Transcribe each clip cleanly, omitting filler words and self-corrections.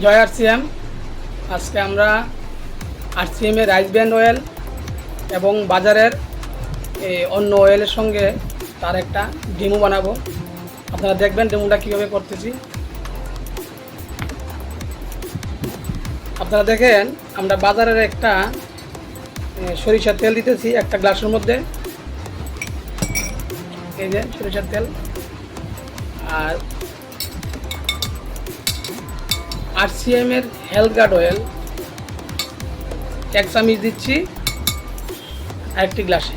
জয় RCM. আজকে আমরা RCM এর রাইস ব্র্যান্ড অয়েল এবং বাজারের অন্য অয়েলের সঙ্গে তার একটা ডেমো বানাবো। আপনারা দেখবেন ডেমোটা কীভাবে করতেছি। আপনারা দেখেন আমরা বাজারের একটা সরিষার তেল দিতেছি একটা গ্লাসের মধ্যে, এই যে সরিষার তেল। আর আরসিএম এর হেলথ গার্ড অয়েল 1 চামচ দিচ্ছি আরেকটি গ্লাসে।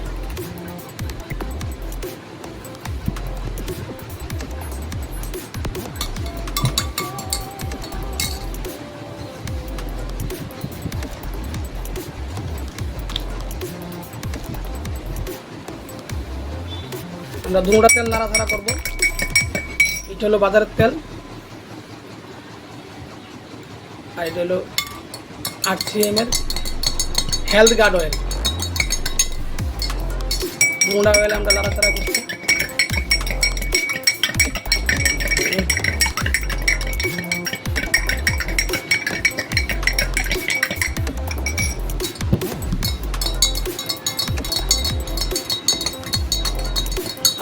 আমরা দুটা তেল নাড়াচাড়া করবো। এটা হলো বাজারের তেল আর এটা হলো আরসিএম এর হেলথ গার্ড অয়েল। দুটা অয়েল আমরা নাড়াচাড়া করছি।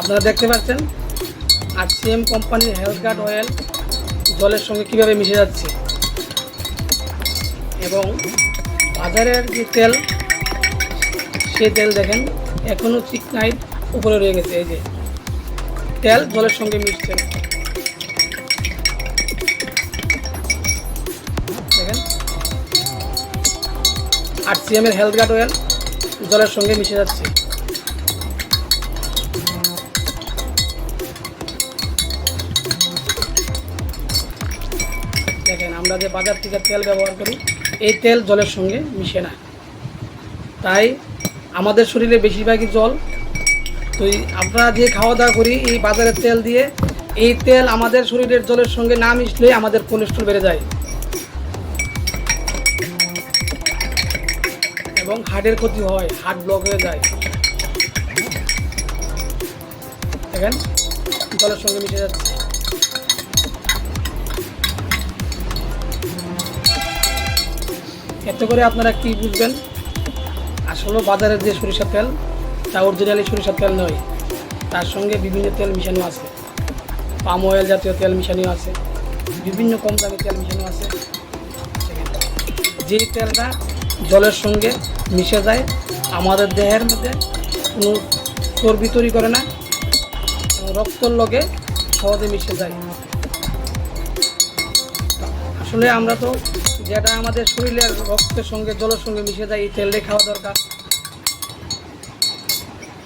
আপনারা দেখতে পাচ্ছেন আরসিএম কোম্পানির হেলথ গার্ড অয়েল জলের সঙ্গে কীভাবে মিশে যাচ্ছে, এবং বাজারের যে তেল সেই তেল দেখেন এখনও চিকনাইট উপরে রয়ে গেছে। এই যে তেল জলের সঙ্গে মিশছে, দেখেন আরসিএম এর হেলথ গার্ড অয়েল জলের সঙ্গে মিশে যাচ্ছে। দেখেন আমরা যে বাজার থেকে তেল ব্যবহার করি এই তেল জলের সঙ্গে মিশে না, তাই আমাদের শরীরে বেশিরভাগই জল। তো আমরা যে খাওয়া দাওয়া করি এই বাজারের তেল দিয়ে, এই তেল আমাদের শরীরের জলের সঙ্গে না মিশলে আমাদের কোলেস্ট্রল বেড়ে যায় এবং হার্টের ক্ষতি হয়, হার্ট ব্লক হয়ে যায়। দেখেন জলের সঙ্গে মিশে যাচ্ছে। এতে করে আপনারা কি বুঝবেন, আসলে বাজারের যে সরিষার তেল তা অরিজিনালি সরিষার তেল নয়, তার সঙ্গে বিভিন্ন তেল মিশানো আছে, পাম অয়েল জাতীয় তেল মিশানো আছে, বিভিন্ন কম দামি তেল মিশানো আছে। যেই তেলটা জলের সঙ্গে মিশে যায় আমাদের দেহের মধ্যে কোনো চর্বি তৈরি করে না, রক্তর লগে সহজে মিশে যায়। আসলে আমরা তো যেটা আমাদের শরীরের রক্তের সঙ্গে জলের সঙ্গে মিশে যায় এই তেলটাই খাওয়া দরকার।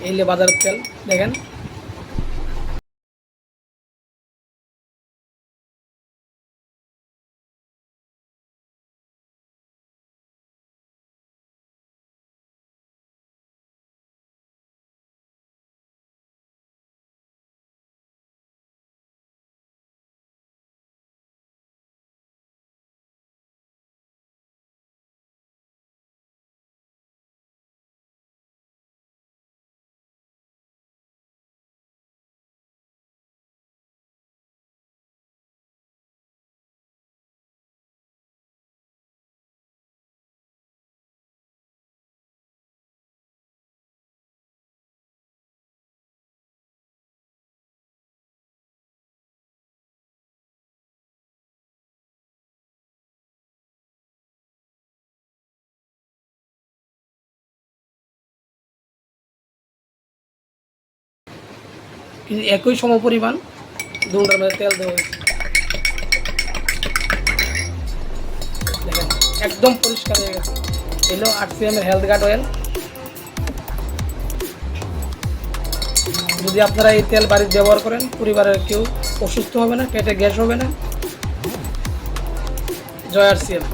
এই যে বাজারের তেল দেখেন কিন্তু একই সমপরিমাণ দুটার মধ্যে তেল দেওয়া হয়েছে। দেখেন একদম পরিষ্কার হয়ে গেছে। এলো আরসিএম এর হেলথ গার্ড অয়েল। যদি আপনারা এই তেল বাড়িতে ব্যবহার করেন পরিবারের কেউ অসুস্থ হবে না, পেটে গ্যাস হবে না। জয় আরসিএম।